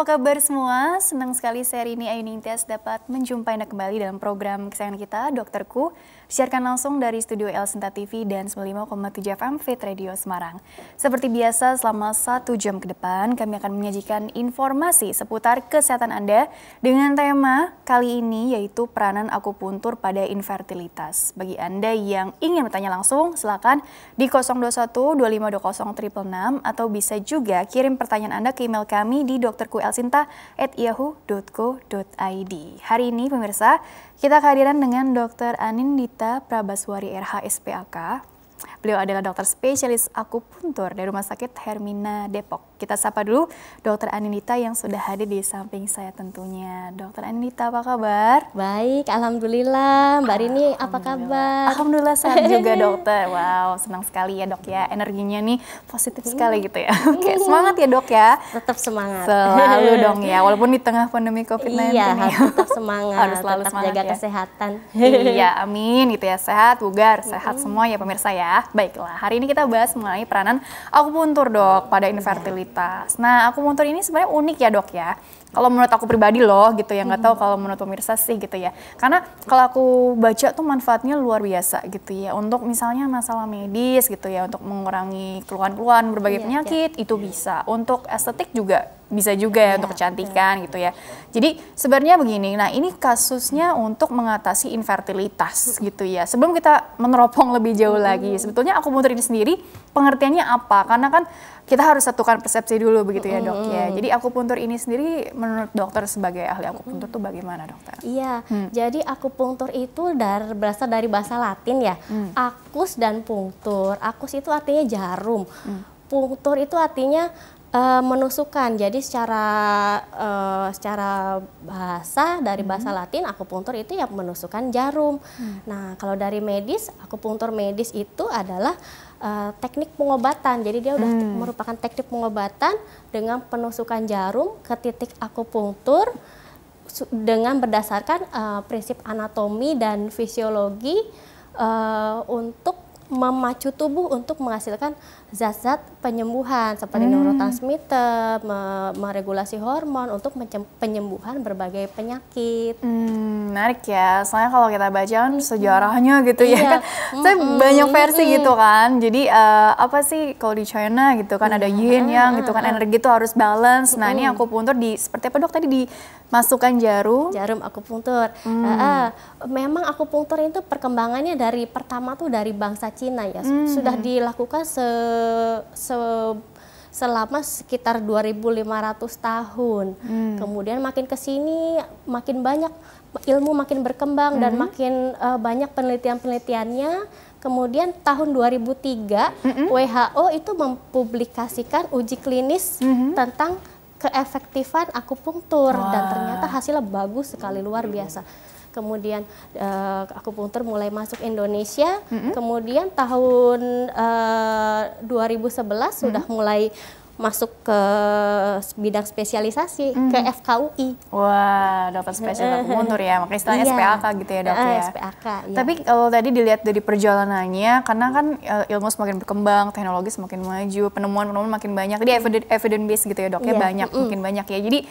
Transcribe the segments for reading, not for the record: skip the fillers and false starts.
apa kabar semua? Senang sekali seri ini Ayu Ningtyas dapat menjumpai Anda kembali dalam program kesayangan kita, Dokterku. Disiarkan langsung dari studio El Sinta TV dan 95,7 FM Fit Radio Semarang. Seperti biasa, selama 1 jam ke depan kami akan menyajikan informasi seputar kesehatan Anda dengan tema kali ini yaitu peranan akupuntur pada infertilitas. Bagi Anda yang ingin bertanya langsung, silakan di 021 2520 666 atau bisa juga kirim pertanyaan Anda ke email kami di dokterkuelsinta@yahoo.co.id. Hari ini pemirsa, kita kehadiran dengan Dr. Anindita Prabaswari RH SPAK. Beliau adalah dokter spesialis akupuntur dari Rumah Sakit Hermina Depok. Kita sapa dulu Dr. Anindita yang sudah hadir di samping saya tentunya. Dr. Anindita, apa kabar? Baik, alhamdulillah. Mbak Rini, apa kabar? Alhamdulillah sehat juga dokter. Wow, senang sekali ya dok ya. Energinya nih positif sekali gitu ya. Oke, semangat ya dok ya. Tetap semangat. Selalu dong ya, walaupun di tengah pandemi COVID-19. Iya, harus tetap semangat. Harus selalu tetap semangat jaga ya. kesehatan. Iya, amin gitu ya. Sehat, bugar, sehat semua ya pemirsa ya. Baiklah, hari ini kita bahas mengenai peranan akupuntur dok pada infertilitas. Nah, akupuntur ini sebenarnya unik ya dok ya. Kalau menurut aku pribadi loh gitu ya, nggak tahu kalau menurut pemirsa sih gitu ya. Karena kalau aku baca tuh manfaatnya luar biasa gitu ya. Untuk misalnya masalah medis gitu ya, untuk mengurangi keluhan-keluhan berbagai penyakit itu bisa. Untuk estetik juga bisa juga ya, untuk kecantikan gitu ya. Jadi sebenarnya begini, nah ini kasusnya untuk mengatasi infertilitas gitu ya. Sebelum kita meneropong lebih jauh lagi, sebetulnya akupuntur ini sendiri pengertiannya apa? Karena kan kita harus satukan persepsi dulu begitu ya dok ya. Jadi akupuntur ini sendiri menurut dokter sebagai ahli akupuntur tuh bagaimana dokter? Iya, jadi akupuntur itu berasal dari bahasa Latin ya. Akus dan punctur. Akus itu artinya jarum. Punctur itu artinya menusukkan. Jadi secara bahasa dari bahasa Latin akupuntur itu ya menusukkan jarum. Nah, kalau dari medis, akupuntur medis itu adalah teknik pengobatan. Jadi dia udah merupakan teknik pengobatan dengan penusukan jarum ke titik akupuntur dengan berdasarkan prinsip anatomi dan fisiologi untuk memacu tubuh untuk menghasilkan zat-zat penyembuhan seperti neurotransmitter, meregulasi hormon untuk penyembuhan berbagai penyakit. Menarik ya, soalnya kalau kita baca kan sejarahnya gitu ya kan, saya banyak versi gitu kan. Jadi apa sih kalau di China gitu kan ada yin yang gitu kan, energi itu harus balance. Nah ini akupuntur seperti apa dok tadi dimasukkan jarum? Jarum akupuntur. Memang akupuntur itu perkembangannya dari pertama tuh dari bangsa Cina ya, sudah dilakukan selama sekitar 2.500 tahun. Kemudian makin ke sini makin banyak ilmu makin berkembang dan makin banyak penelitian-penelitiannya. Kemudian tahun 2003 WHO itu mempublikasikan uji klinis tentang keefektifan akupunktur dan ternyata hasilnya bagus sekali, luar biasa. Kemudian akupuntur mulai masuk Indonesia, kemudian tahun 2011 sudah mulai masuk ke bidang spesialisasi ke FKUI. Wah, dokter spesialis akupuntur ya, makanya istilahnya SPAK gitu ya dok ya. SPAK, iya. Tapi kalau tadi dilihat dari perjalanannya, karena kan ilmu semakin berkembang, teknologi semakin maju, penemuan-penemuan makin banyak, jadi evidence based gitu ya dok ya, banyak, makin banyak ya. Jadi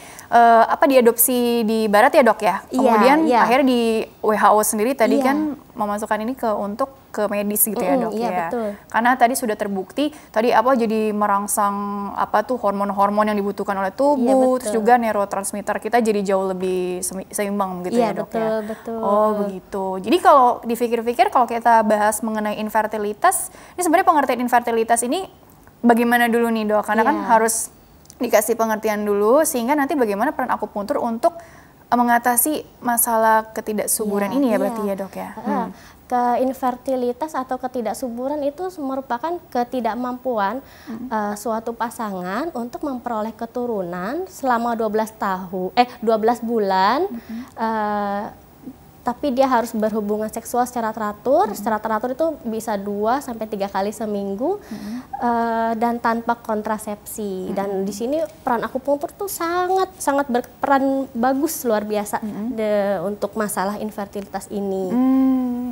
apa diadopsi di barat ya dok ya, kemudian akhirnya di WHO sendiri tadi kan memasukkan ini ke medis gitu ya dok ya. Betul. Karena tadi sudah terbukti tadi apa jadi merangsang apa tuh hormon-hormon yang dibutuhkan oleh tubuh, terus juga neurotransmitter kita jadi jauh lebih seimbang gitu ya dok ya. Betul. Oh begitu. Jadi kalau dipikir-pikir kalau kita bahas mengenai infertilitas, ini sebenarnya pengertian infertilitas ini bagaimana dulu nih dok? Karena kan harus dikasih pengertian dulu sehingga nanti bagaimana peran akupuntur untuk mengatasi masalah ketidaksuburan ini ya berarti ya dok ya. Infertilitas atau ketidaksuburan itu merupakan ketidakmampuan suatu pasangan untuk memperoleh keturunan selama 12 bulan, tapi dia harus berhubungan seksual secara teratur. Secara teratur itu bisa 2 sampai 3 kali seminggu dan tanpa kontrasepsi. Dan di sini peran akupuntur tuh sangat berperan bagus luar biasa untuk masalah infertilitas ini.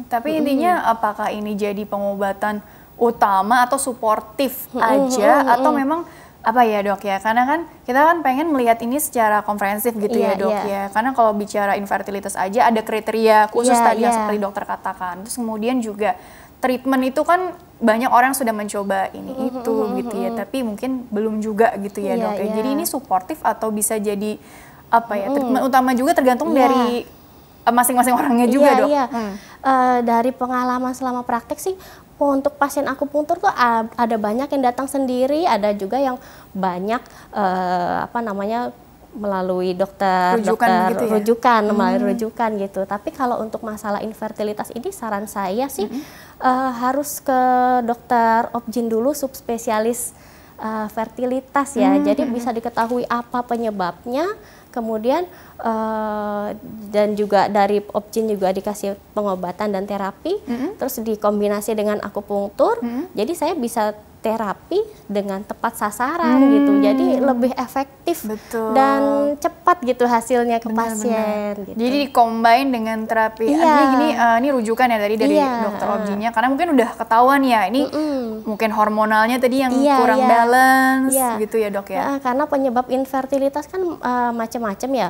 Tapi intinya apakah ini jadi pengobatan utama atau suportif aja atau memang apa ya dok ya, karena kan kita kan pengen melihat ini secara komprehensif gitu ya dok ya, karena kalau bicara infertilitas aja ada kriteria khusus tadi yang seperti dokter katakan, terus kemudian juga treatment itu kan banyak orang sudah mencoba ini itu gitu ya, tapi mungkin belum juga gitu ya dok ya, jadi ini suportif atau bisa jadi apa ya, treatment utama juga tergantung dari masing-masing orangnya juga dok. Dari pengalaman selama praktek sih, untuk pasien akupunktur tuh ada banyak yang datang sendiri, ada juga yang banyak apa namanya melalui dokter rujukan, melalui rujukan gitu. Tapi kalau untuk masalah infertilitas ini saran saya sih harus ke dokter obgyn dulu, subspesialis fertilitas ya. Jadi bisa diketahui apa penyebabnya. Kemudian dan juga dari obgyn juga dikasih pengobatan dan terapi, terus dikombinasi dengan akupunktur, jadi saya bisa terapi dengan tepat sasaran gitu, jadi lebih efektif dan cepat gitu hasilnya ke pasien. Gitu. Jadi combine dengan terapi. Ini rujukan ya tadi dari dokter obgynnya, karena mungkin udah ketahuan ya ini mungkin hormonalnya tadi yang kurang balance gitu ya dok ya. Karena penyebab infertilitas kan macam-macam ya.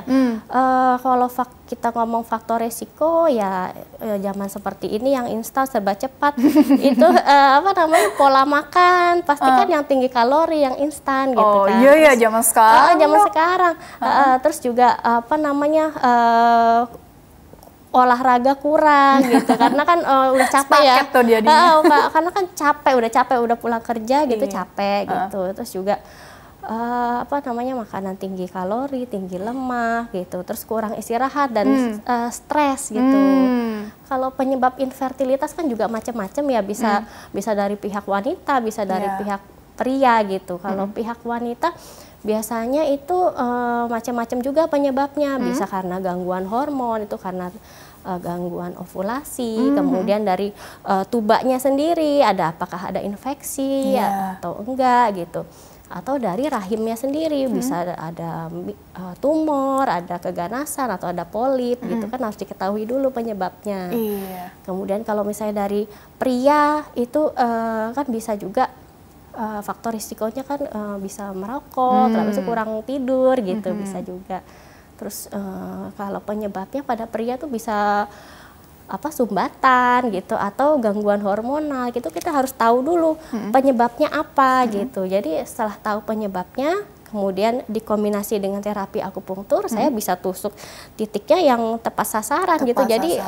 Kalau kita ngomong faktor resiko ya zaman seperti ini yang instan serba cepat itu apa namanya pola makan pastikan yang tinggi kalori, yang instan gitu kan. Iya zaman sekarang. Zaman sekarang. Terus juga apa namanya olahraga kurang gitu karena kan udah capek ya. Karena kan capek udah pulang kerja gitu capek gitu. Terus juga apa namanya makanan tinggi kalori, tinggi lemak gitu, terus kurang istirahat dan stres gitu. Kalau penyebab infertilitas kan juga macam-macam ya, bisa dari pihak wanita, bisa dari pihak pria gitu. Kalau pihak wanita biasanya itu macam-macam juga penyebabnya, bisa karena gangguan hormon, itu karena gangguan ovulasi, kemudian dari tubanya sendiri apakah ada infeksi atau enggak gitu. Atau dari rahimnya sendiri bisa ada tumor, ada keganasan atau ada polip gitu kan, harus diketahui dulu penyebabnya. Kemudian kalau misalnya dari pria itu kan bisa juga faktor risikonya kan bisa merokok, terus kurang tidur gitu bisa juga. Terus kalau penyebabnya pada pria tuh bisa sumbatan gitu atau gangguan hormonal gitu, kita harus tahu dulu penyebabnya apa gitu. Jadi setelah tahu penyebabnya, kemudian dikombinasi dengan terapi akupunktur, saya bisa tusuk titiknya yang tepat sasaran gitu. Jadi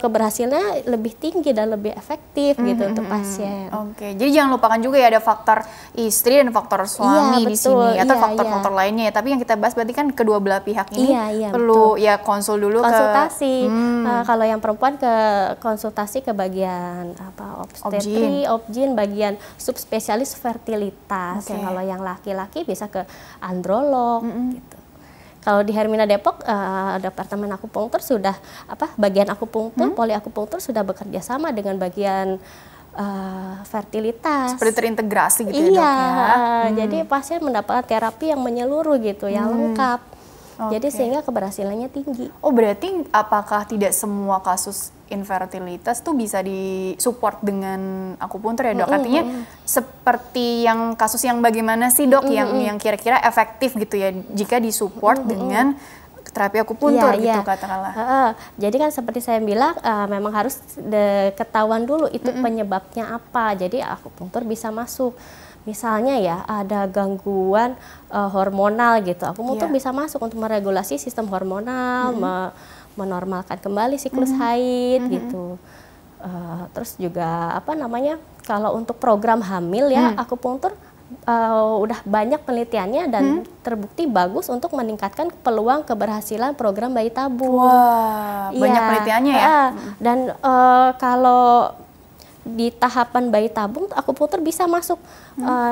keberhasilannya lebih tinggi dan lebih efektif gitu untuk pasien. Jadi jangan lupakan juga ya ada faktor istri dan faktor suami di sini atau faktor-faktor lainnya ya. Tapi yang kita bahas berarti kan kedua belah pihak ini perlu ya konsul dulu konsultasi. Kalau yang perempuan ke konsultasi ke bagian obstetri, obgyn, bagian subspesialis fertilitas. Kalau yang laki-laki bisa ke androlog gitu. Kalau di Hermina Depok departemen akupunktur sudah bagian akupunktur, poliakupunktur sudah bekerja sama dengan bagian fertilitas. Seperti terintegrasi gitu ya dok ya. Jadi pasien mendapatkan terapi yang menyeluruh gitu, yang lengkap. Jadi sehingga keberhasilannya tinggi. Berarti apakah tidak semua kasus infertilitas tuh bisa disupport dengan akupunktur ya dok? Artinya seperti yang kasus yang bagaimana sih dok yang kira-kira efektif gitu ya jika disupport dengan terapi akupunktur gitu katakanlah. Jadi kan seperti saya bilang memang harus ketahuan dulu itu penyebabnya apa. Jadi akupunktur bisa masuk. Misalnya ya ada gangguan hormonal gitu, akupunktur bisa masuk untuk meregulasi sistem hormonal, menormalkan kembali siklus haid gitu. Terus juga kalau untuk program hamil ya akupunktur udah banyak penelitiannya dan terbukti bagus untuk meningkatkan peluang keberhasilan program bayi tabung. Banyak penelitiannya ya. Dan kalau di tahapan bayi tabung akupunktur bisa masuk.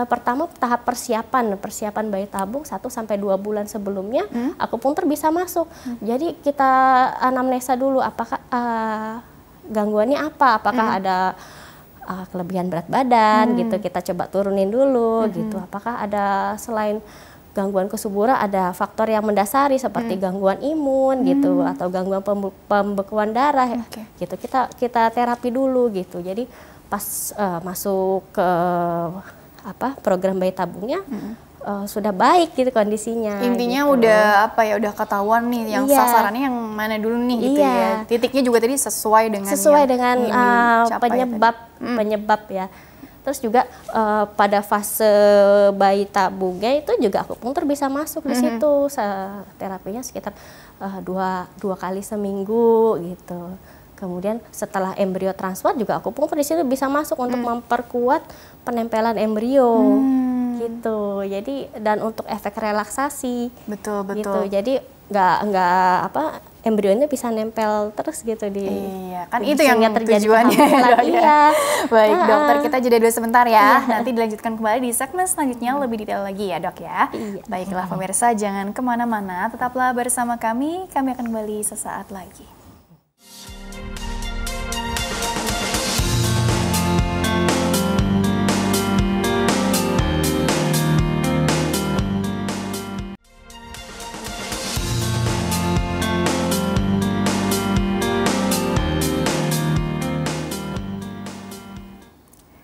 Pertama tahap persiapan bayi tabung 1-2 bulan sebelumnya akupunktur bisa masuk. Jadi kita anamnesa dulu apakah gangguannya apakah ada kelebihan berat badan gitu, kita coba turunin dulu gitu. Apakah ada selain gangguan kesuburan ada faktor yang mendasari seperti gangguan imun gitu atau gangguan pembekuan darah gitu, kita terapi dulu gitu. Jadi pas masuk ke program bayi tabungnya sudah baik gitu kondisinya. Intinya gitu. udah apa ya, udah ketahuan nih yang sasarannya yang mana dulu nih gitu ya. Titiknya juga tadi sesuai dengan penyebab ya. Terus juga pada fase bayi tabungnya itu juga akupunktur bisa masuk di situ. Terapinya sekitar dua kali seminggu gitu. Kemudian setelah embrio transfer juga akupunktur di situ bisa masuk untuk memperkuat penempelan embrio gitu. Jadi dan untuk efek relaksasi. Betul. Gitu. Jadi nggak embrionya bisa nempel terus gitu di. Iya, kan itu yang tujuannya. Iya. Baik, dokter, kita jeda dulu sebentar ya. Nanti dilanjutkan kembali di segmen selanjutnya lebih detail lagi ya, Dok ya. Iya. Baiklah pemirsa, jangan kemana-mana, tetaplah bersama kami akan kembali sesaat lagi.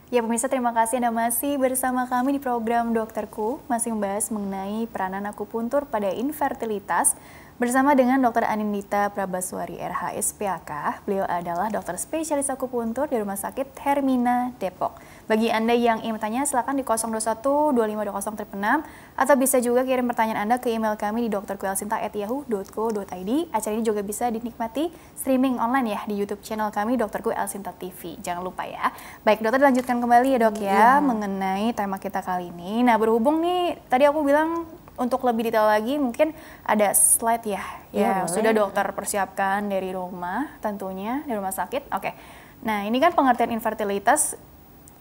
Ya pemirsa, terima kasih Anda masih bersama kami di program Dokterku, masih membahas mengenai peranan akupuntur pada infertilitas bersama dengan Dr. Anindita Prabaswari RH-SPAK. Beliau adalah dokter spesialis akupuntur di Rumah Sakit Hermina Depok. Bagi Anda yang ingin bertanya, silakan di 021 2520 666 atau bisa juga kirim pertanyaan Anda ke email kami di drkuelsinta@yahoo.co.id. Acara ini juga bisa dinikmati streaming online ya di YouTube channel kami Dokterku Elsinta TV. Jangan lupa ya. Baik, dokter, dilanjutkan kembali ya, Dok ya, mengenai tema kita kali ini. Nah, berhubung nih tadi aku bilang untuk lebih detail lagi mungkin ada slide ya. Ya, sudah dokter persiapkan dari rumah tentunya, dari rumah sakit. Oke. Nah, ini kan pengertian infertilitas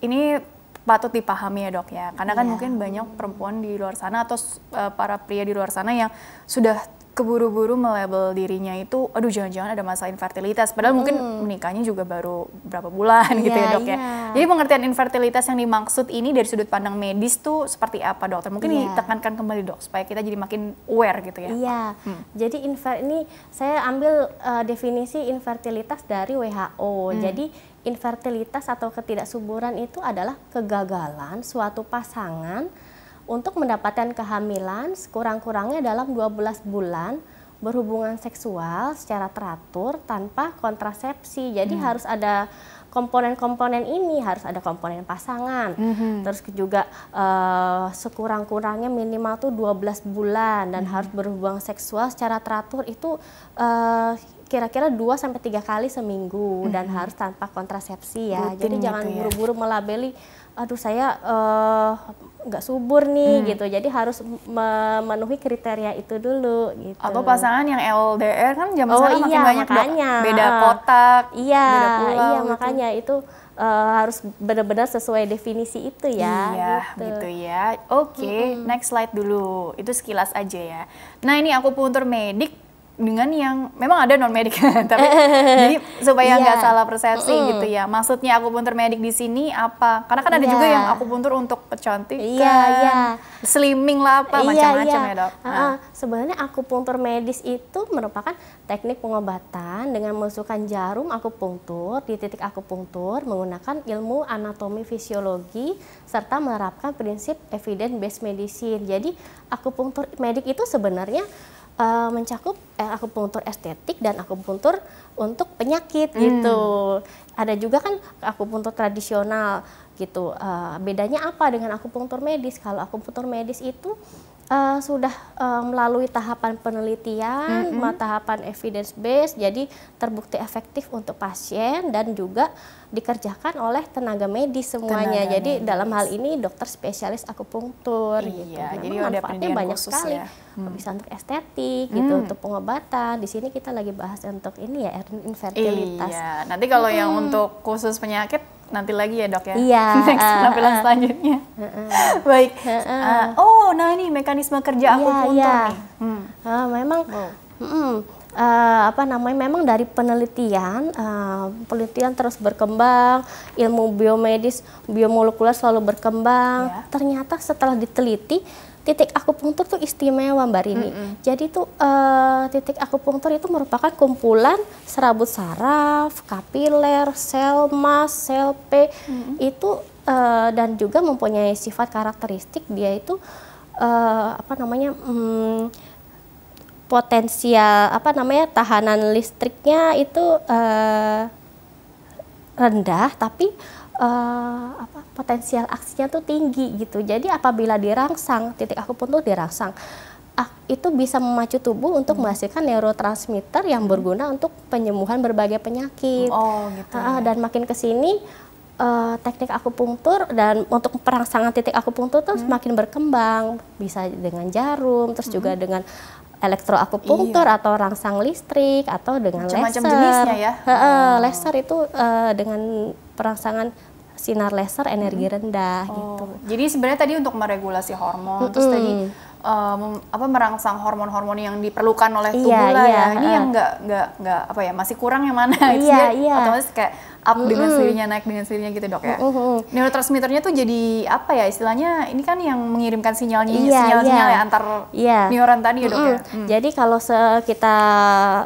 ini patut dipahami ya, Dok ya. Karena kan mungkin banyak perempuan di luar sana atau para pria di luar sana yang sudah keburu-buru melabel dirinya itu, aduh jangan-jangan ada masalah infertilitas. Padahal mungkin menikahnya juga baru berapa bulan gitu ya, Dok ya. Jadi pengertian infertilitas yang dimaksud ini dari sudut pandang medis tuh seperti apa, dokter? Mungkin ditekankan kembali, Dok, supaya kita jadi makin aware gitu ya. Iya, jadi ini saya ambil definisi infertilitas dari WHO. Jadi infertilitas atau ketidaksuburan itu adalah kegagalan suatu pasangan untuk mendapatkan kehamilan sekurang-kurangnya dalam 12 bulan berhubungan seksual secara teratur tanpa kontrasepsi. Jadi harus ada komponen-komponen ini, harus ada komponen pasangan. Terus juga sekurang-kurangnya minimal tuh 12 bulan dan harus berhubungan seksual secara teratur itu kira-kira 2-3 kali seminggu dan harus tanpa kontrasepsi ya. Jadi jangan buru-buru melabeli, aduh saya nggak subur nih gitu. Jadi harus memenuhi kriteria itu dulu gitu. Atau pasangan yang LDR kan zaman sekarang makin banyak, makanya, beda kotak, beda pulau. Iya, gitu. makanya itu harus benar-benar sesuai definisi itu ya. Iya, gitu ya. Oke, next slide dulu. Itu sekilas aja ya. Nah, ini akupuntur medik dengan yang memang ada non medik tapi jadi supaya nggak salah persepsi gitu ya. Maksudnya akupuntur medik di sini apa? Karena kan ada juga yang akupuntur untuk kecantikan, slimming lah apa macam-macam ya, Dok. Sebenarnya akupuntur medis itu merupakan teknik pengobatan dengan memasukkan jarum akupunktur di titik akupunktur menggunakan ilmu anatomi fisiologi serta menerapkan prinsip evidence based medicine. Jadi akupunktur medik itu sebenarnya mencakup akupunktur estetik dan akupunktur untuk penyakit gitu. Ada juga kan akupunktur tradisional gitu. Bedanya apa dengan akupunktur medis? Kalau akupunktur medis itu sudah melalui tahapan penelitian, tahapan evidence based, jadi terbukti efektif untuk pasien dan juga dikerjakan oleh tenaga medis semuanya. Jadi dalam hal ini dokter spesialis akupunktur gitu. Jadi manfaatnya banyak sekali. Bisa untuk estetik gitu, untuk pengobatan. Di sini kita lagi bahas untuk ini ya, infertilitas. Iya, nanti kalau yang untuk khusus penyakit nanti lagi ya, Dok ya. Iya. Next penampilan selanjutnya. Baik. Nah ini mekanisme kerja akupuntur nih. Memang memang dari penelitian terus berkembang, ilmu biomedis, biomolekuler selalu berkembang. Ternyata setelah diteliti, titik akupunktur tuh istimewa, Mbak Rini. Jadi tuh titik akupunktur itu merupakan kumpulan serabut saraf, kapiler, sel mas, sel P itu dan juga mempunyai sifat karakteristik dia itu apa namanya, potensial apa namanya, tahanan listriknya itu rendah, tapi potensial aksinya tuh tinggi gitu. Jadi apabila dirangsang, titik akupuntur dirangsang, itu bisa memacu tubuh untuk menghasilkan neurotransmitter yang berguna untuk penyembuhan berbagai penyakit. Oh, gitu. Dan makin ke sini teknik akupunktur dan untuk perangsangan titik akupunktur tuh semakin berkembang, bisa dengan jarum, terus juga dengan elektroakupunktur atau rangsang listrik atau dengan macam-macam laser. jenisnya ya. Laser itu dengan perangsangan sinar laser energi rendah gitu. Jadi sebenarnya tadi untuk meregulasi hormon, terus tadi merangsang hormon-hormon yang diperlukan oleh tubuh lah ya. Ini yang nggak apa ya, masih kurang yang mana? Otomatis kayak up dengan sendirinya, naik dengan sendirinya gitu dok ya. Neurotransmitternya tuh jadi apa ya istilahnya? Ini kan yang mengirimkan sinyal ya antar neuron tadi ya dok ya. Jadi kalau kita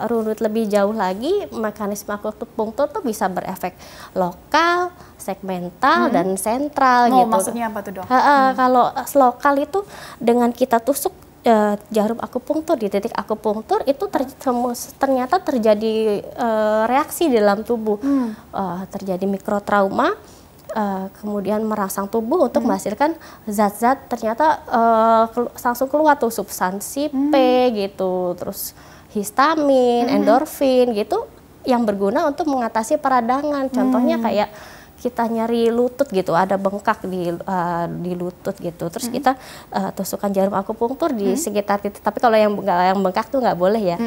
runut lebih jauh lagi, mekanisme akupunktur tuh bisa berefek lokal, segmental dan sentral gitu. Maksudnya apa tuh dok? Kalau lokal itu dengan kita tusuk jarum akupunktur di titik akupunktur itu ternyata terjadi reaksi di dalam tubuh, terjadi mikrotrauma, kemudian merangsang tubuh untuk menghasilkan zat-zat ternyata langsung keluar tuh substansi P gitu, terus histamin, endorfin gitu yang berguna untuk mengatasi peradangan. Contohnya kayak kita nyari lutut gitu, ada bengkak di lutut gitu, terus kita tusukkan jarum akupunktur di sekitar titik, tapi kalau yang bengkak tuh nggak boleh ya.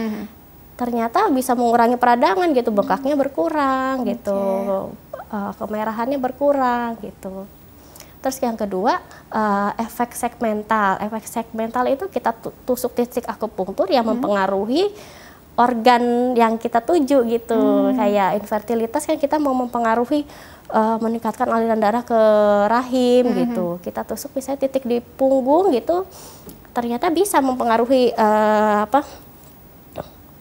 Ternyata bisa mengurangi peradangan gitu, bengkaknya berkurang gitu, kemerahannya berkurang gitu. Terus yang kedua, efek segmental. Efek segmental itu kita tusuk titik akupunktur yang mempengaruhi organ yang kita tuju gitu. Kayak infertilitas kan kita mau mempengaruhi meningkatkan aliran darah ke rahim gitu. Kita tusuk misalnya titik di punggung gitu, ternyata bisa mempengaruhi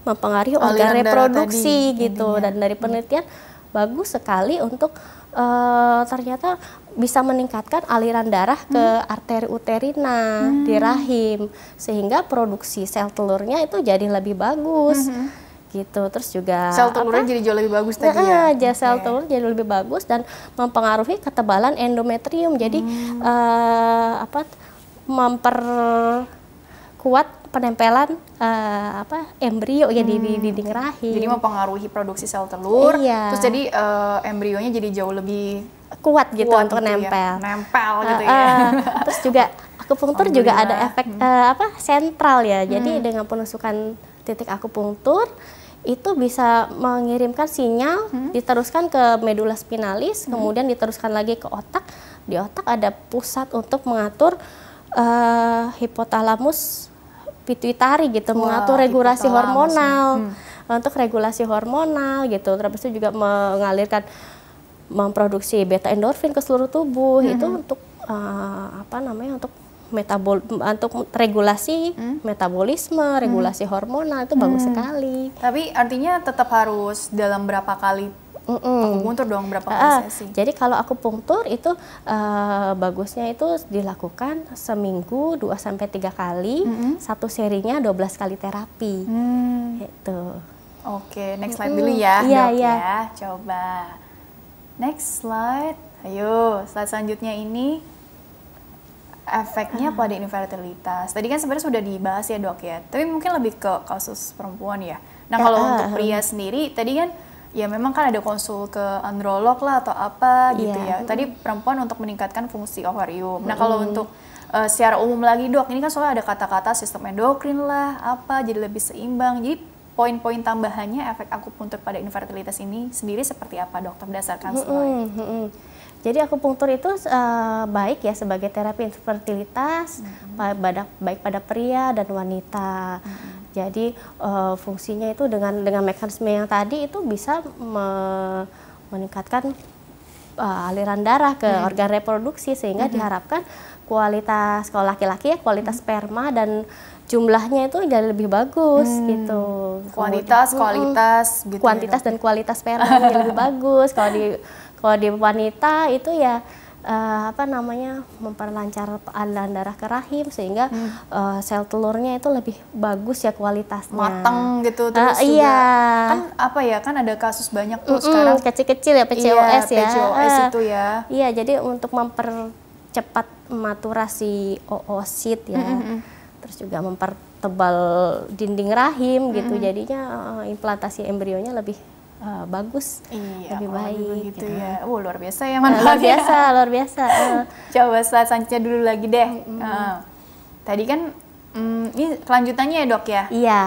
mempengaruhi organ reproduksi gitu. Dan dari penelitian bagus sekali untuk ternyata bisa meningkatkan aliran darah ke arteri uterina di rahim, sehingga produksi sel telurnya itu jadi lebih bagus gitu. Terus juga sel telurnya jadi jauh lebih bagus tadi ya. Sel telur jadi lebih bagus dan mempengaruhi ketebalan endometrium. Jadi memperkuat penempelan embrio ya di dinding rahim. Jadi mempengaruhi produksi sel telur. Terus jadi embrionya jadi jauh lebih kuat gitu untuk nempel. Nempel gitu ya. Terus juga akupunktur juga ada efek sentral ya. Jadi dengan penusukan titik akupunktur itu bisa mengirimkan sinyal diteruskan ke medula spinalis, kemudian diteruskan lagi ke otak. Di otak ada pusat untuk mengatur hipotalamus pituitari gitu, mengatur regulasi hormonal. Untuk regulasi hormonal gitu. Terus itu juga memproduksi beta endorfin ke seluruh tubuh. Itu untuk untuk regulasi metabolisme, regulasi hormonal itu bagus sekali. Tapi artinya tetap harus dalam berapa kali akupunktur dong, berapa kali sesi? Jadi kalau akupunktur itu bagusnya itu dilakukan seminggu 2-3 kali, satu serinya 12 kali terapi. Gitu. Oke, next slide dulu ya, dok ya. Coba. Next slide. Ayo, slide selanjutnya ini efeknya pada infertilitas. Tadi kan sebenarnya sudah dibahas ya dok ya, tapi mungkin lebih ke kasus perempuan ya. Nah kalau untuk pria sendiri, tadi kan ya memang kan ada konsul ke androlog lah atau apa gitu ya. Tadi perempuan untuk meningkatkan fungsi ovarium. Nah kalau untuk secara umum lagi dok, ini kan soalnya ada kata-kata sistem endokrin lah, apa jadi lebih seimbang. Jadi poin-poin tambahannya efek akupunktur pada infertilitas ini sendiri seperti apa dok, berdasarkan slide? Jadi akupunktur itu baik ya sebagai terapi infertilitas, baik pada pria dan wanita. Jadi fungsinya itu dengan mekanisme yang tadi itu bisa meningkatkan aliran darah ke organ reproduksi, sehingga diharapkan kualitas, kalau laki-laki ya kualitas sperma dan jumlahnya itu jadi lebih bagus gitu. Kuantitas gitu. Kuantitas dan kualitas sperma jadi lebih bagus. Kalau di wanita itu ya apa namanya, memperlancar aliran darah ke rahim sehingga sel telurnya itu lebih bagus ya kualitasnya. Matang gitu terus juga. Iya. Kan apa ya, kan ada kasus banyak tuh sekarang. Kecil-kecil ya PCOS ya. PCOS itu ya. Iya, jadi untuk mempercepat maturasi oosit ya. Terus juga mempertebal dinding rahim gitu. Jadinya implantasi embrionya lebih bagus, lebih baik gitu ya. Luar biasa ya manfaatnya. Luar biasa. Coba slide selanjutnya dulu lagi deh. Tadi kan ini kelanjutannya ya dok ya? Iya.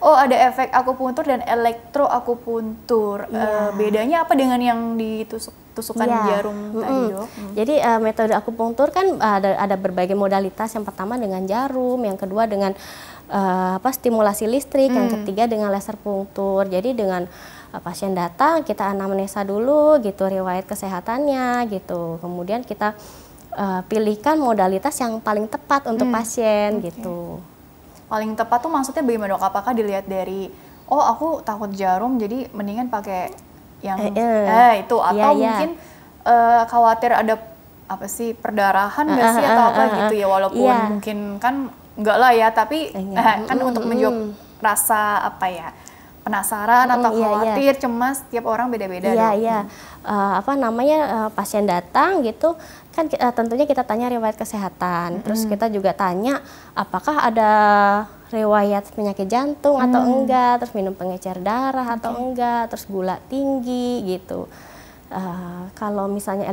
Oh, ada efek akupuntur dan elektroakupuntur. Bedanya apa dengan yang ditusukkan jarum tadi dok? Jadi metode akupuntur kan ada berbagai modalitas. Yang pertama dengan jarum, yang kedua dengan stimulasi listrik, yang ketiga dengan laser punktur. Jadi dengan pasien datang, kita anamnesa dulu gitu, riwayat kesehatannya gitu. Kemudian kita pilihkan modalitas yang paling tepat untuk pasien gitu. Paling tepat tuh maksudnya bagaimana dok? Apakah dilihat dari, oh aku takut jarum jadi mendingan pakai yang itu, atau mungkin khawatir ada apa sih perdarahan nggak sih atau apa gitu ya, walaupun mungkin kan enggak lah ya, tapi kan untuk menjawab rasa apa ya, penasaran atau khawatir, cemas, tiap orang beda-beda. Pasien datang gitu kan, tentunya kita tanya riwayat kesehatan, terus kita juga tanya apakah ada riwayat penyakit jantung atau enggak, terus minum pengecer darah atau enggak, terus gula tinggi gitu. Kalau misalnya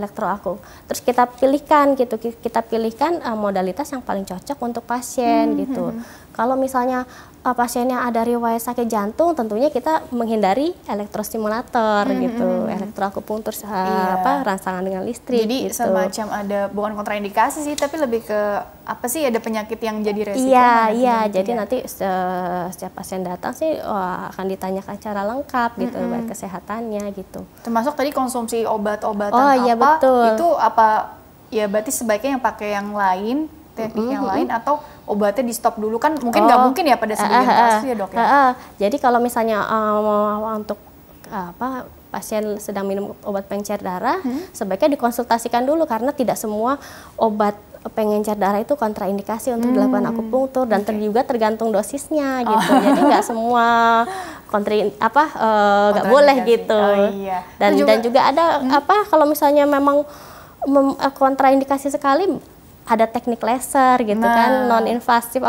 terus kita pilihkan gitu, modalitas yang paling cocok untuk pasien gitu. Kalau misalnya pasiennya ada riwayat sakit jantung, tentunya kita menghindari elektrostimulator gitu, elektroakupuntur rangsangan dengan listrik. Jadi gitu. semacam ada, bukan kontraindikasi sih, tapi lebih ke apa sih, ada penyakit yang jadi resiko. Jadi nanti setiap pasien datang sih akan ditanyakan secara lengkap gitu riwayat kesehatannya gitu. Termasuk tadi konsumsi obat-obatan betul. Itu apa ya, berarti sebaiknya yang pakai yang lain, teknik yang lain, atau obatnya di stop dulu, kan mungkin nggak mungkin ya pada sebagian kasus ya dok ya. Jadi kalau misalnya untuk pasien sedang minum obat pengencer darah, sebaiknya dikonsultasikan dulu, karena tidak semua obat pengencer darah itu kontraindikasi untuk dilakukan akupunktur, dan juga tergantung dosisnya gitu. Jadi nggak semua nggak boleh gitu. Dan juga ada kalau misalnya memang kontraindikasi sekali, ada teknik laser gitu kan, non invasif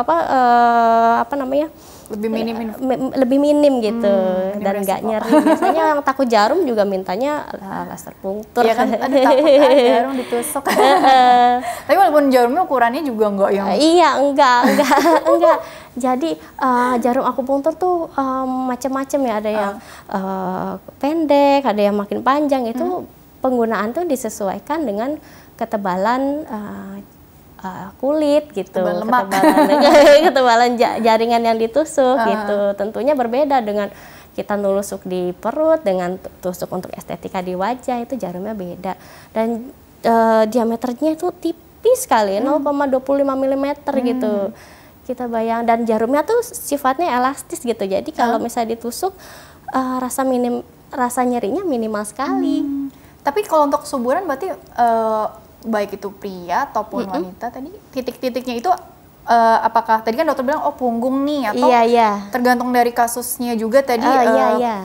lebih minim gitu, dan nggak nyeri. Biasanya yang takut jarum juga mintanya laser punktur. Iya kan, ada takut jarum ditusuk. Tapi walaupun jarumnya ukurannya juga enggak yang enggak. Jadi jarum akupunktur tuh macam-macam ya, ada yang pendek, ada yang makin panjang. Itu penggunaan tuh disesuaikan dengan ketebalan kulit gitu, ketebalan jaringan yang ditusuk gitu. Tentunya berbeda dengan kita nusuk di perut dengan tusuk untuk estetika di wajah, itu jarumnya beda. Dan diameternya itu tipis sekali, 0,25 mm gitu. Kita bayang, dan jarumnya tuh sifatnya elastis gitu. Jadi kalau misalnya ditusuk rasa nyerinya minimal sekali. Tapi kalau untuk kesuburan berarti baik itu pria ataupun wanita, tadi titik-titiknya itu apakah tadi kan dokter bilang punggung nih, atau tergantung dari kasusnya juga tadi.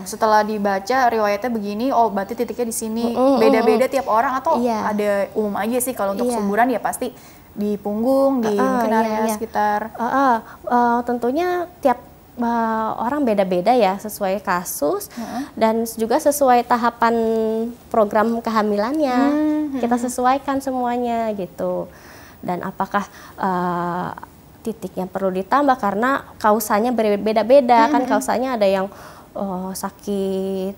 Setelah dibaca riwayatnya begini, berarti titiknya di sini. Beda-beda tiap orang, atau ada umum aja sih kalau untuk kesuburan ya pasti di punggung, di mungkin area sekitar. Tentunya tiap orang beda-beda ya, sesuai kasus dan juga sesuai tahapan program kehamilannya. Kita sesuaikan semuanya gitu. Dan apakah titiknya perlu ditambah, karena kausanya berbeda-beda kan, kausanya ada yang sakit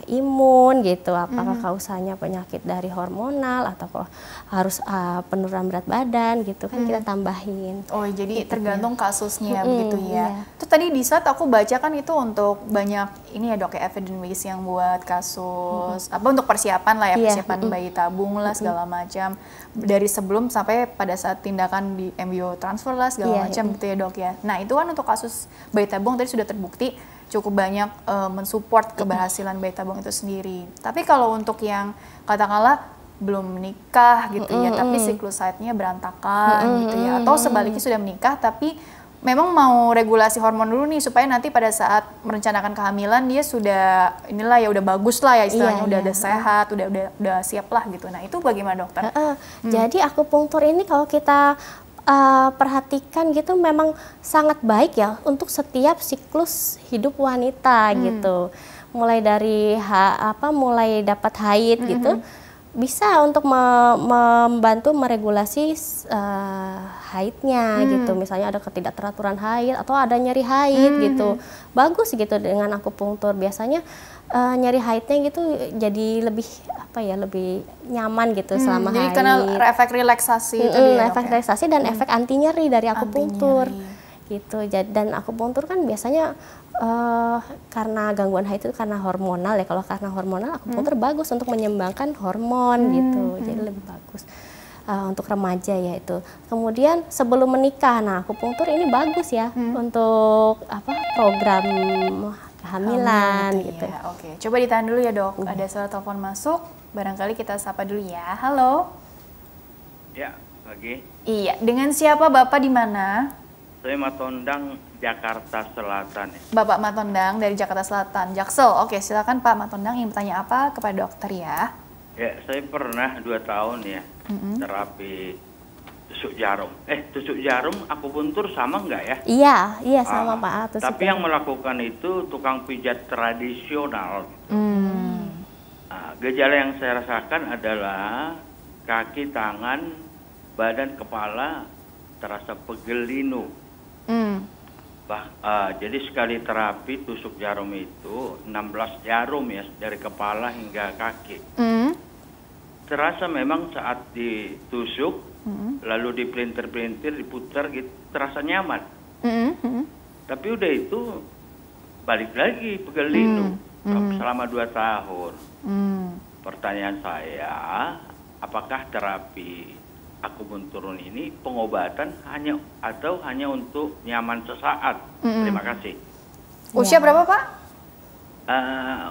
imun gitu, apakah kausanya penyakit dari hormonal atau harus penurunan berat badan gitu kan, kita tambahin. Jadi gitu, tergantung kasusnya begitu ya. Terus tadi di saat aku baca kan itu untuk banyak ini ya dok ya, evidence base yang buat kasus untuk persiapan lah ya, persiapan bayi tabung lah segala macam, dari sebelum sampai pada saat tindakan di embryo transfer lah segala macam gitu ya dok ya. Nah itu kan untuk kasus bayi tabung tadi sudah terbukti cukup banyak mensupport keberhasilan bayi tabung itu sendiri. Tapi kalau untuk yang katakanlah belum menikah gitu ya, tapi siklus haidnya berantakan gitu ya, atau sebaliknya sudah menikah tapi memang mau regulasi hormon dulu nih supaya nanti pada saat merencanakan kehamilan dia sudah inilah ya udah bagus lah ya istilahnya, udah ada sehat, udah siap lah gitu. Nah itu bagaimana dokter? Jadi akupunktur ini kalau kita perhatikan gitu memang sangat baik ya untuk setiap siklus hidup wanita gitu. Mulai dari mulai dapat haid gitu, bisa untuk membantu meregulasi haidnya gitu. Misalnya ada ketidakteraturan haid atau ada nyeri haid gitu. Bagus gitu dengan akupunktur. Biasanya nyeri haidnya gitu jadi lebih lebih nyaman gitu selama jadi haid. karena efek relaksasi itu efek relaksasi dan efek anti nyeri dari akupunktur gitu. Dan akupunktur kan biasanya karena gangguan haid itu karena hormonal ya. Kalau karena hormonal akupunktur bagus untuk menyeimbangkan hormon gitu. Jadi lebih bagus untuk remaja ya itu. Kemudian sebelum menikah, nah akupunktur ini bagus ya untuk program kehamilan gitu. Ya. Oke, coba ditahan dulu ya dok. Ada suara telepon masuk. Barangkali kita sapa dulu ya. Halo. Ya, pagi. Iya, dengan siapa Bapak di mana? Saya Matondang, Jakarta Selatan. Bapak Matondang dari Jakarta Selatan, Jaksel. Oke, silakan Pak Matondang ingin bertanya apa kepada dokter ya? Ya, saya pernah 2 tahun ya terapi tusuk jarum. Tusuk jarum akupuntur sama nggak ya? Iya sama Pak. Tapi yang melakukan itu tukang pijat tradisional. Gejala yang saya rasakan adalah kaki, tangan, badan, kepala terasa pegel linu. Jadi sekali terapi tusuk jarum itu 16 jarum ya dari kepala hingga kaki. Terasa memang saat ditusuk lalu dipelintir-pelintir, diputar gitu terasa nyaman. Tapi udah itu balik lagi pegel linu selama 2 tahun. Pertanyaan saya, apakah terapi akupuntur ini pengobatan hanya untuk nyaman sesaat? Terima kasih. Usia berapa Pak?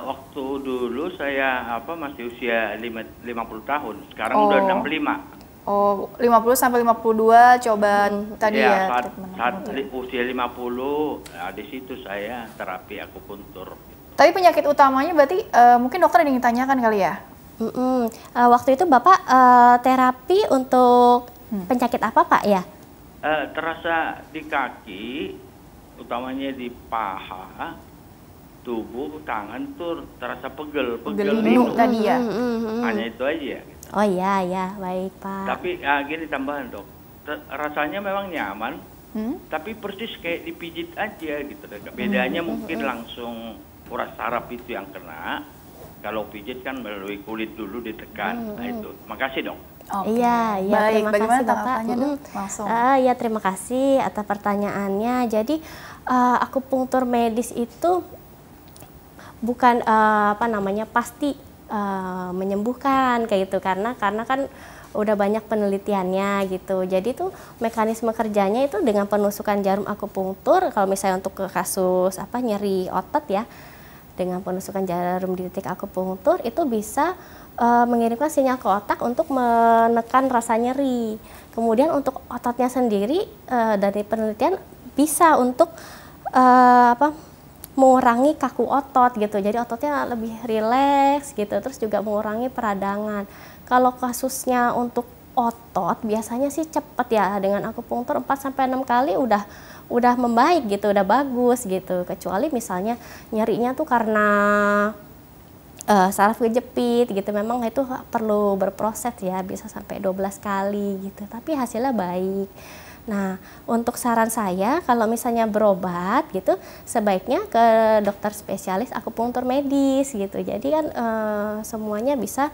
Waktu dulu saya masih usia 50 tahun, sekarang udah 65. Oh, 50 sampai 52 coba tadi ya. Saat usia 50, di situ saya terapi akupuntur. Tapi penyakit utamanya berarti mungkin dokter ada yang tanyakan kali ya? Waktu itu Bapak terapi untuk penyakit apa Pak ya? Terasa di kaki, utamanya di paha, tubuh, tangan tuh terasa pegel linu tadi ya. Hanya itu aja. Gitu. Oh iya, baik Pak. Tapi gini tambahan dok, rasanya memang nyaman, tapi persis kayak dipijit aja gitu. Bedanya mungkin langsung urat saraf itu yang kena. Kalau pijit kan melalui kulit dulu ditekan. Nah itu. Makasih dok. Okay. Iya, baik. Terima Bagaimana kasih Bapak. tanggapannya dok? Langsung. Ya terima kasih atas pertanyaannya. Jadi akupunktur medis itu bukan pasti menyembuhkan kayak gitu karena kan udah banyak penelitiannya gitu. Jadi tuh mekanisme kerjanya itu dengan penusukan jarum akupunktur. Kalau misalnya untuk ke kasus nyeri otot ya, dengan penusukan jarum di titik akupunktur itu bisa mengirimkan sinyal ke otak untuk menekan rasa nyeri. Kemudian untuk ototnya sendiri dari penelitian bisa untuk mengurangi kaku otot gitu. Jadi ototnya lebih rileks gitu. Terus juga mengurangi peradangan. Kalau kasusnya untuk otot biasanya sih cepat ya, dengan akupunktur 4 sampai 6 kali udah membaik gitu, udah bagus gitu. Kecuali misalnya nyerinya tuh karena saraf kejepit gitu, memang itu perlu berproses ya, bisa sampai 12 kali gitu. Tapi hasilnya baik. Nah, untuk saran saya kalau misalnya berobat gitu, sebaiknya ke dokter spesialis akupunktur medis gitu. Jadi kan semuanya bisa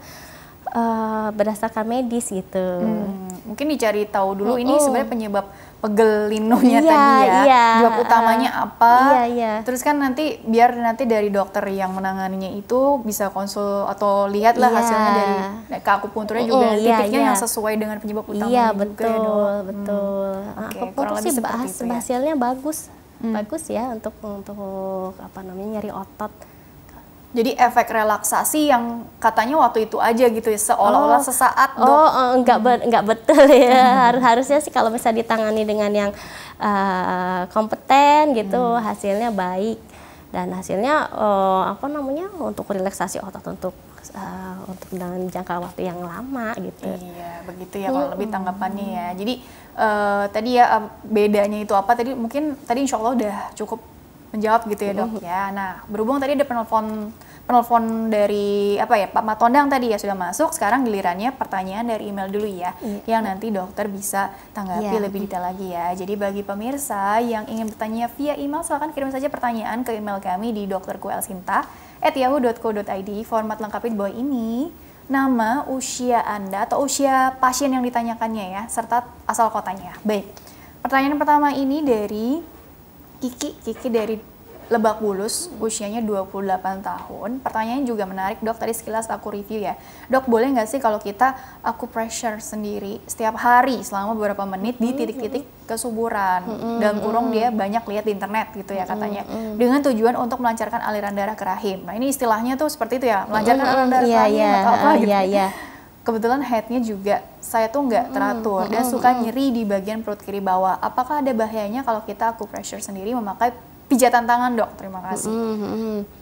berdasarkan medis gitu. Mungkin dicari tahu dulu ini sebenarnya penyebab pegel linunya tadi ya. Penyebab utamanya apa? Terus kan nanti biar dari dokter yang menanganinya itu bisa konsul atau lihatlah hasilnya dari akupunkturnya juga titiknya yang sesuai dengan penyebab utamanya. Iya, betul. Akupunktur sih hasilnya bagus ya untuk nyeri otot. Jadi efek relaksasi yang katanya waktu itu aja gitu ya, seolah-olah sesaat, Dok. Enggak betul ya. Harusnya sih kalau bisa ditangani dengan yang kompeten gitu, hasilnya baik. Dan hasilnya untuk relaksasi otot untuk dengan jangka waktu yang lama gitu. Iya, begitu ya kalau lebih tanggapannya ya. Jadi tadi ya bedanya itu apa tadi, mungkin tadi insya Allah udah cukup menjawab gitu ya, Dok ya. Nah, berhubung tadi ada penelpon dari Pak Matondang tadi ya sudah masuk, sekarang gilirannya pertanyaan dari email dulu ya, yang nanti dokter bisa tanggapi lebih detail lagi ya. Jadi bagi pemirsa yang ingin bertanya via email, silahkan kirim saja pertanyaan ke email kami di drkuelsinta@yahoo.co.id. Format lengkapnya di bawah ini, nama, usia Anda atau usia pasien yang ditanyakannya ya, serta asal kotanya. Baik, pertanyaan pertama ini dari Kiki dari Lebak Bulus, usianya 28 tahun. Pertanyaannya juga menarik, Dok. Tadi sekilas aku review ya. Dok, boleh nggak sih kalau kita acupressure sendiri setiap hari selama beberapa menit di titik-titik kesuburan? Dalam kurung dia banyak lihat di internet gitu ya katanya. Dengan tujuan untuk melancarkan aliran darah ke rahim. Nah, ini istilahnya tuh seperti itu ya, melancarkan aliran darah ke rahim atau apa gitu. Kebetulan headnya juga saya tuh nggak teratur dan suka nyeri di bagian perut kiri bawah. Apakah ada bahayanya kalau kita acupressure sendiri memakai pijatan tangan, Dok? Terima kasih.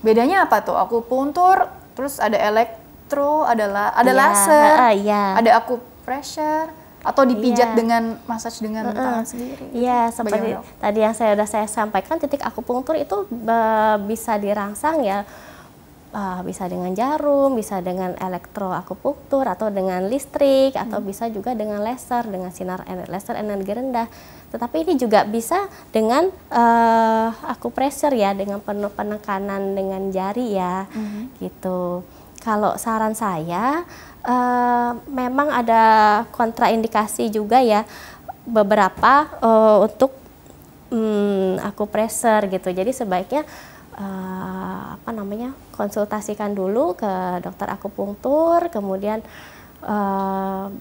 Bedanya apa tuh? Akupuntur, terus ada elektro, ada laser, ada acupressure, atau dipijat dengan massage dengan tangan sendiri? Iya, seperti tadi yang saya sampaikan, titik akupunktur itu bisa dirangsang ya. Bisa dengan jarum, bisa dengan elektroakupunktur atau dengan listrik, atau bisa juga dengan laser, dengan sinar laser energi rendah. Tetapi ini juga bisa dengan acupressure ya, dengan penekanan dengan jari ya, gitu. Kalau saran saya, memang ada kontraindikasi juga ya, beberapa untuk acupressure gitu. Jadi sebaiknya konsultasikan dulu ke dokter akupunktur, kemudian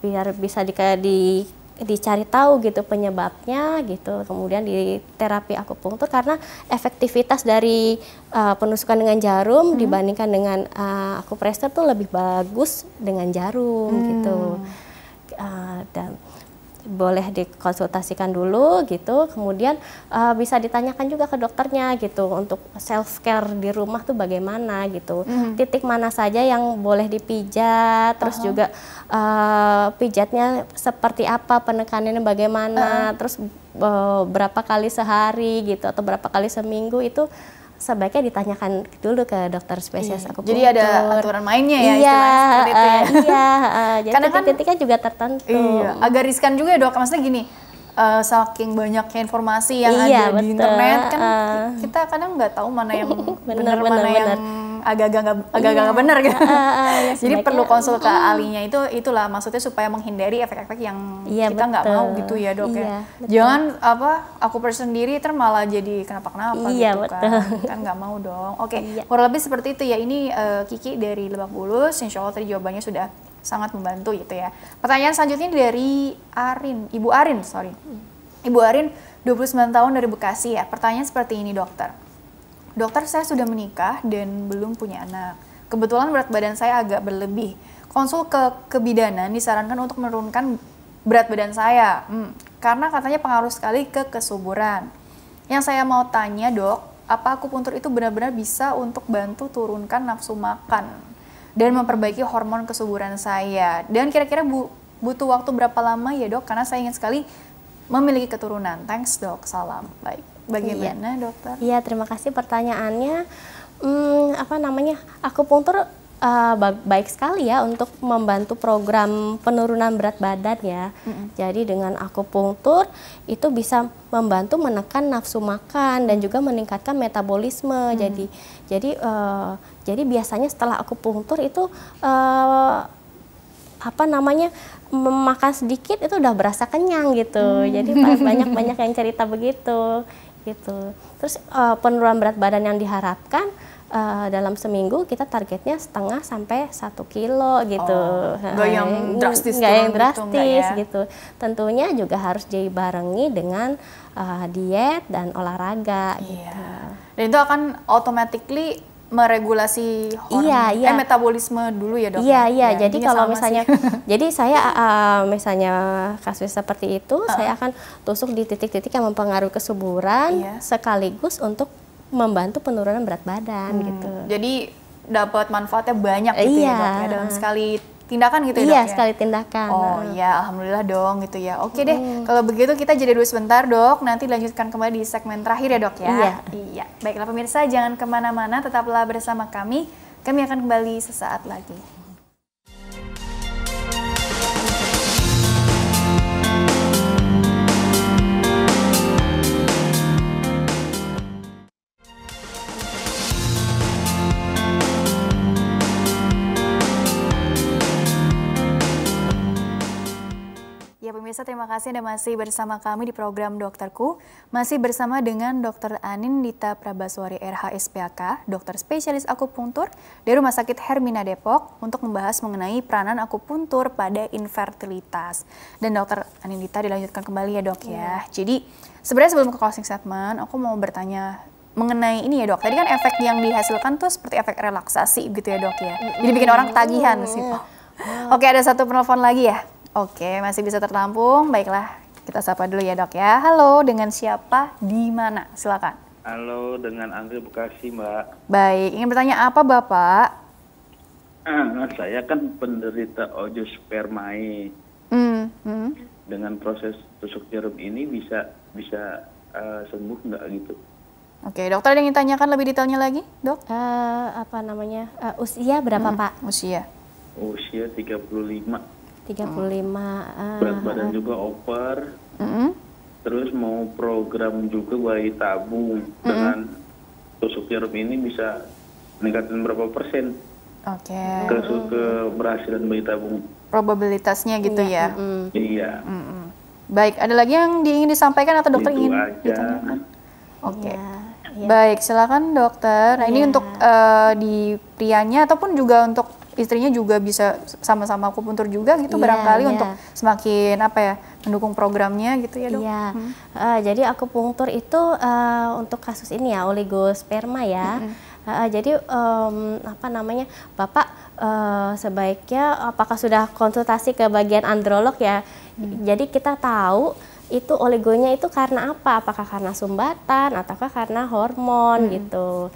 biar bisa dicari tahu gitu penyebabnya gitu, kemudian di terapi akupunktur, karena efektivitas dari penusukan dengan jarum dibandingkan dengan acupressure tuh lebih bagus dengan jarum gitu. Dan boleh dikonsultasikan dulu gitu, kemudian bisa ditanyakan juga ke dokternya gitu untuk self care di rumah tuh bagaimana gitu, titik mana saja yang boleh dipijat, terus juga pijatnya seperti apa, penekanannya bagaimana, terus berapa kali sehari gitu atau berapa kali seminggu, itu sebaiknya ditanyakan dulu ke dokter spesialis akupunktur. Jadi ada aturan mainnya ya, istilahnya seperti itu ya. Jadi titik-titiknya juga tertentu. Agak riskan juga ya, Dok. Maksudnya gini, saking banyaknya informasi yang ada di internet kan, kita kadang nggak tahu mana yang benar, mana yang agak-agak nggak benar gitu. Jadi perlu konsul ke ahlinya, itulah maksudnya supaya menghindari efek-efek yang kita nggak mau gitu ya, Dok ya. Jangan aku sendiri malah jadi kenapa-kenapa gitu kan nggak mau dong. Oke, kurang lebih seperti itu ya. Ini Kiki dari Lebak Bulus, insya Allah tadi jawabannya sudah sangat membantu gitu ya. Pertanyaan selanjutnya dari Ibu Arin, Ibu Arin 29 tahun dari Bekasi ya. Pertanyaan seperti ini, dokter. Dokter, saya sudah menikah dan belum punya anak. Kebetulan berat badan saya agak berlebih. Konsul ke kebidanan disarankan untuk menurunkan berat badan saya. Karena katanya pengaruh sekali ke kesuburan. Yang saya mau tanya, Dok, apa akupuntur itu benar-benar bisa untuk bantu turunkan nafsu makan dan memperbaiki hormon kesuburan saya? Dan kira-kira butuh waktu berapa lama ya, Dok? Karena saya ingin sekali memiliki keturunan. Thanks, Dok. Salam. Baik. Bagaimana, Dokter? Iya, terima kasih pertanyaannya. Akupuntur baik sekali ya untuk membantu program penurunan berat badan ya. Jadi dengan akupuntur itu bisa membantu menekan nafsu makan dan juga meningkatkan metabolisme. Jadi biasanya setelah akupuntur itu makan sedikit itu udah berasa kenyang gitu. Jadi banyak yang cerita begitu gitu. Terus penurunan berat badan yang diharapkan dalam seminggu kita targetnya 0,5 sampai 1 kilo gitu. Nggak yang drastis, gitu. Tentunya juga harus dibarengi dengan diet dan olahraga gitu. Dan itu akan automatically meregulasi hormon, metabolisme dulu ya dok? Iya. Jadi kalau misalnya, jadi saya misalnya kasus seperti itu, saya akan tusuk di titik-titik yang mempengaruhi kesuburan, sekaligus untuk membantu penurunan berat badan gitu. Jadi dapat manfaatnya banyak gitu ya dok ya, dalam sekali tindakan gitu ya dok? Iya, sekali tindakan. Oh iya, alhamdulillah dong gitu ya. Oke deh, kalau begitu kita jeda dulu sebentar dok, nanti lanjutkan kembali di segmen terakhir ya dok ya. Iya. Baiklah pemirsa, jangan kemana-mana, tetaplah bersama kami. Kami akan kembali sesaat lagi. Pemirsa, terima kasih Anda masih bersama kami di program Dokterku. Masih bersama dengan Dr. Anindita Prabaswari RH-SPAK, dokter spesialis akupuntur dari Rumah Sakit Hermina Depok untuk membahas mengenai peranan akupuntur pada infertilitas. Dan Dr. Anindita dilanjutkan kembali ya dok ya. Jadi sebenarnya sebelum ke closing statement, aku mau bertanya mengenai ini ya dok. Tadi kan efek yang dihasilkan tuh seperti efek relaksasi gitu ya dok ya. Jadi bikin orang ketagihan sih. Oke, ada satu penelpon lagi ya. Oke, masih bisa tertampung. Baiklah, kita sapa dulu ya dok ya. Halo, dengan siapa? Di mana? Silakan. Halo, dengan Andre Bekasi, Mbak. Baik, ingin bertanya apa Bapak? Saya kan penderita osteospermae. Dengan proses tusuk jarum ini bisa sembuh nggak gitu? Oke, dokter ada yang ingin tanyakan lebih detailnya lagi, dok? Usia berapa Pak? Usia 35. 35. Berat badan juga over. Terus mau program juga bayi tabung. Dengan tusuk jarum ini bisa meningkatkan berapa persen? Oke. Keberhasilan bayi tabung. Probabilitasnya gitu ya? Iya. Baik, ada lagi yang ingin disampaikan atau dokter Itu ingin aja. ditanyakan? Oke. Baik, silakan dokter. Nah, ini untuk di prianya ataupun juga untuk istrinya juga bisa sama-sama akupuntur juga gitu barangkali untuk semakin mendukung programnya gitu ya dok? Iya, jadi akupunktur itu untuk kasus ini ya oligosperma ya. Jadi Bapak sebaiknya apakah sudah konsultasi ke bagian androlog ya? Jadi kita tahu itu oligonya itu karena apa? Apakah karena sumbatan ataukah karena hormon gitu?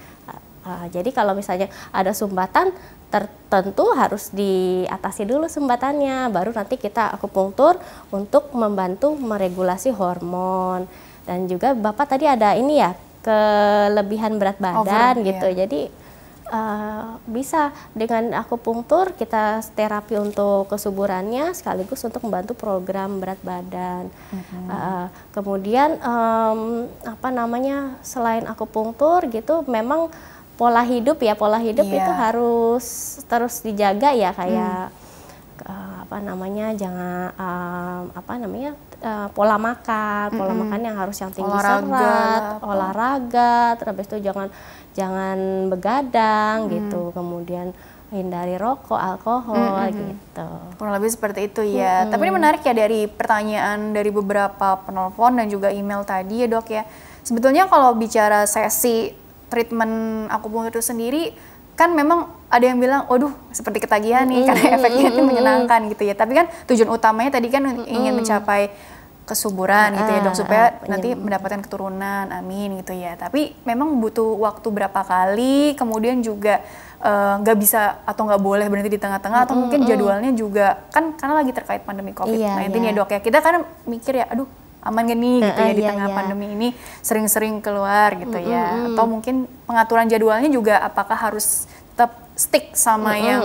Jadi kalau misalnya ada sumbatan tertentu harus diatasi dulu sumbatannya, baru nanti kita akupunktur untuk membantu meregulasi hormon. Dan juga Bapak tadi ada ini ya, kelebihan berat badan gitu. Jadi bisa dengan akupunktur kita terapi untuk kesuburannya sekaligus untuk membantu program berat badan. Kemudian selain akupunktur gitu memang pola hidup itu harus terus dijaga ya, kayak pola makan yang harus yang tinggi serat, olahraga, terus itu jangan begadang gitu, kemudian hindari rokok, alkohol gitu. Kurang lebih seperti itu ya. Tapi ini menarik ya dari pertanyaan dari beberapa penelpon dan juga email tadi ya dok ya. Sebetulnya kalau bicara sesi treatment akupunktur itu sendiri kan memang ada yang bilang, waduh seperti ketagihan nih karena efeknya itu menyenangkan gitu ya. Tapi kan tujuan utamanya tadi kan ingin mencapai kesuburan gitu ya dok, supaya nanti mendapatkan keturunan, amin gitu ya. Tapi memang butuh waktu berapa kali, kemudian juga nggak bisa atau nggak boleh berhenti di tengah-tengah, atau mungkin jadwalnya juga kan karena lagi terkait pandemi COVID-19 ya dok ya. Kita kan mikir ya, aduh aman gak nih gitu ya di tengah pandemi ini sering-sering keluar gitu ya, atau mungkin pengaturan jadwalnya juga apakah harus tetap stick sama yang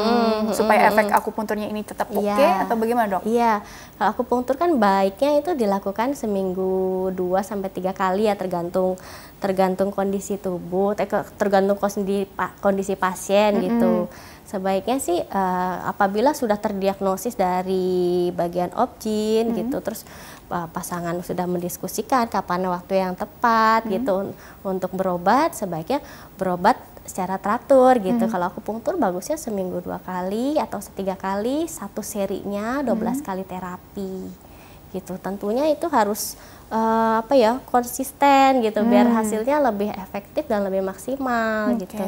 supaya efek akupunturnya ini tetap oke atau bagaimana dok? Iya, kalau akupunktur kan baiknya itu dilakukan seminggu 2-3 kali ya, tergantung kondisi tubuh, tergantung kondisi pasien gitu. Sebaiknya sih apabila sudah terdiagnosis dari bagian obgyn gitu, terus pasangan sudah mendiskusikan kapan waktu yang tepat gitu untuk berobat, sebaiknya berobat secara teratur gitu. Kalau akupunktur bagusnya seminggu 2 kali atau 3 kali, satu serinya 12 kali terapi gitu. Tentunya itu harus konsisten gitu biar hasilnya lebih efektif dan lebih maksimal gitu.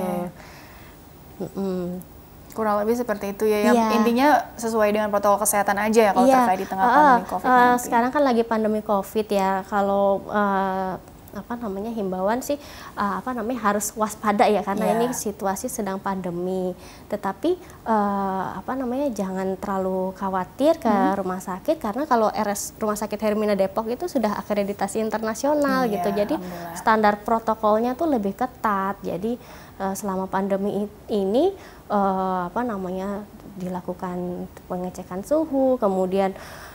Kurang lebih seperti itu ya. Yang Iya. intinya sesuai dengan protokol kesehatan aja ya kalau terkait di tengah pandemi COVID-19. Sekarang kan lagi pandemi COVID ya. Kalau himbauan sih harus waspada ya karena Iya. ini situasi sedang pandemi. Tetapi jangan terlalu khawatir ke rumah sakit karena kalau Rumah Sakit Hermina Depok itu sudah akreditasi internasional Iya, gitu. Jadi alhamdulillah. standar protokolnya tuh lebih ketat. Jadi selama pandemi ini dilakukan pengecekan suhu, kemudian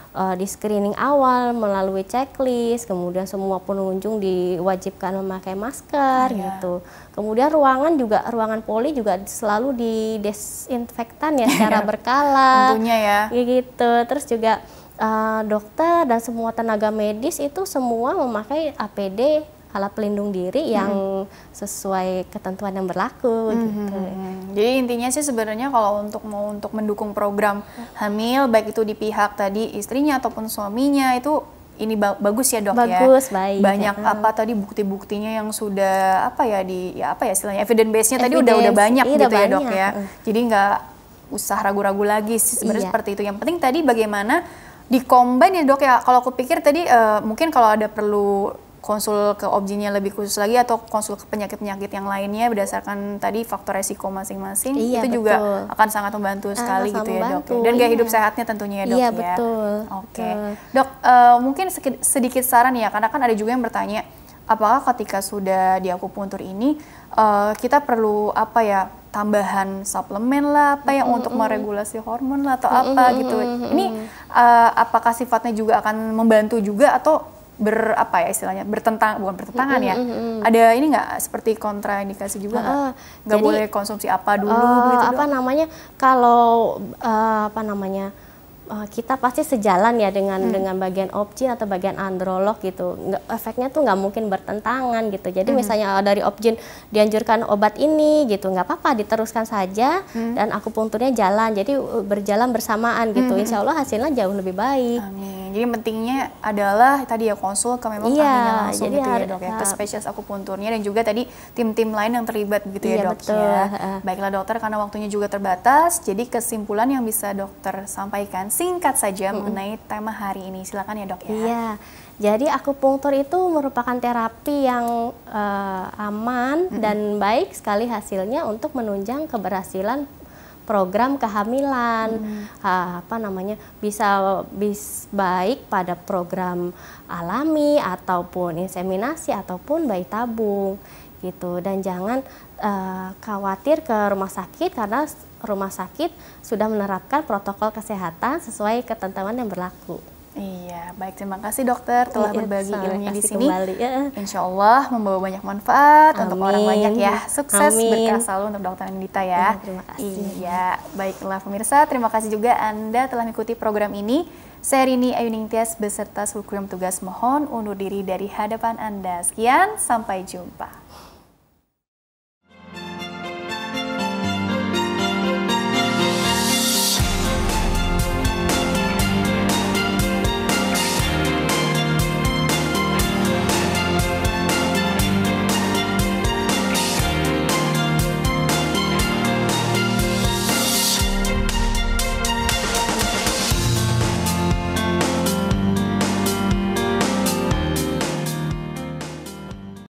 di screening awal melalui checklist, kemudian semua pengunjung diwajibkan memakai masker gitu. Kemudian ruangan poli juga selalu didesinfektan ya secara berkala. Tentunya ya. Gitu. Terus juga dokter dan semua tenaga medis itu semua memakai APD, alat pelindung diri yang sesuai ketentuan yang berlaku gitu. Jadi intinya sih sebenarnya kalau untuk mendukung program hamil baik itu di pihak tadi istrinya ataupun suaminya itu ini bagus ya dok ya. Bagus, baik. Banyak tadi bukti-buktinya yang sudah istilahnya evidence base-nya tadi udah banyak iya, gitu udah ya dok banyak. ya. Jadi nggak usah ragu-ragu lagi sih sebenarnya Iya. seperti itu. Yang penting tadi bagaimana di-combine ya dok ya. Kalau aku pikir tadi mungkin kalau ada perlu konsul ke objinnya lebih khusus lagi atau konsul ke penyakit-penyakit yang lainnya berdasarkan tadi faktor resiko masing-masing, Iya, itu juga betul. akan sangat membantu sekali sangat gitu ya dok membantu, ya. Dan gaya iya. hidup sehatnya tentunya ya dok Iya, ya. betul. Oke. Betul. Dok, mungkin sedikit saran ya, karena kan ada juga yang bertanya apakah ketika sudah di akupuntur ini kita perlu tambahan suplemen lah yang untuk meregulasi hormon lah atau apa gitu. Ini apakah sifatnya juga akan membantu juga atau bukan bertentangan ya? Ada ini nggak seperti kontraindikasi juga nggak? Nggak jadi, boleh konsumsi apa dulu gitu dok? Kalau kita pasti sejalan ya dengan bagian objin atau bagian androlog gitu. Efeknya tuh nggak mungkin bertentangan gitu. Jadi misalnya dari objin dianjurkan obat ini gitu, nggak apa-apa diteruskan saja dan akupunturnya jalan. Jadi berjalan bersamaan gitu. Insya Allah hasilnya jauh lebih baik. Amin. Jadi pentingnya adalah tadi ya konsul ke memang Iya, ahlinya langsung jadi gitu ya dok ya, ke spesialis akupunturnya dan juga tadi tim-tim lain yang terlibat gitu ya Iya, dok betul. ya. Baiklah dokter, karena waktunya juga terbatas, jadi kesimpulan yang bisa dokter sampaikan singkat saja mengenai tema hari ini, silakan ya dok ya. Iya, jadi akupunktur itu merupakan terapi yang aman dan baik sekali hasilnya untuk menunjang keberhasilan program kehamilan, bisa baik pada program alami ataupun inseminasi ataupun bayi tabung gitu. Dan jangan khawatir ke rumah sakit karena rumah sakit sudah menerapkan protokol kesehatan sesuai ketentuan yang berlaku. Iya, baik, terima kasih dokter telah berbagi ilmunya di sini. Kembali, ya. Insya Allah membawa banyak manfaat untuk Amin. orang banyak ya. Sukses, Amin. berkah selalu untuk dokter Andita ya. Terima kasih. Iya, baiklah pemirsa, terima kasih juga Anda telah mengikuti program ini. Saya Rini Ayuning Tias beserta seluruh tugas mohon undur diri dari hadapan Anda. Sekian, sampai jumpa.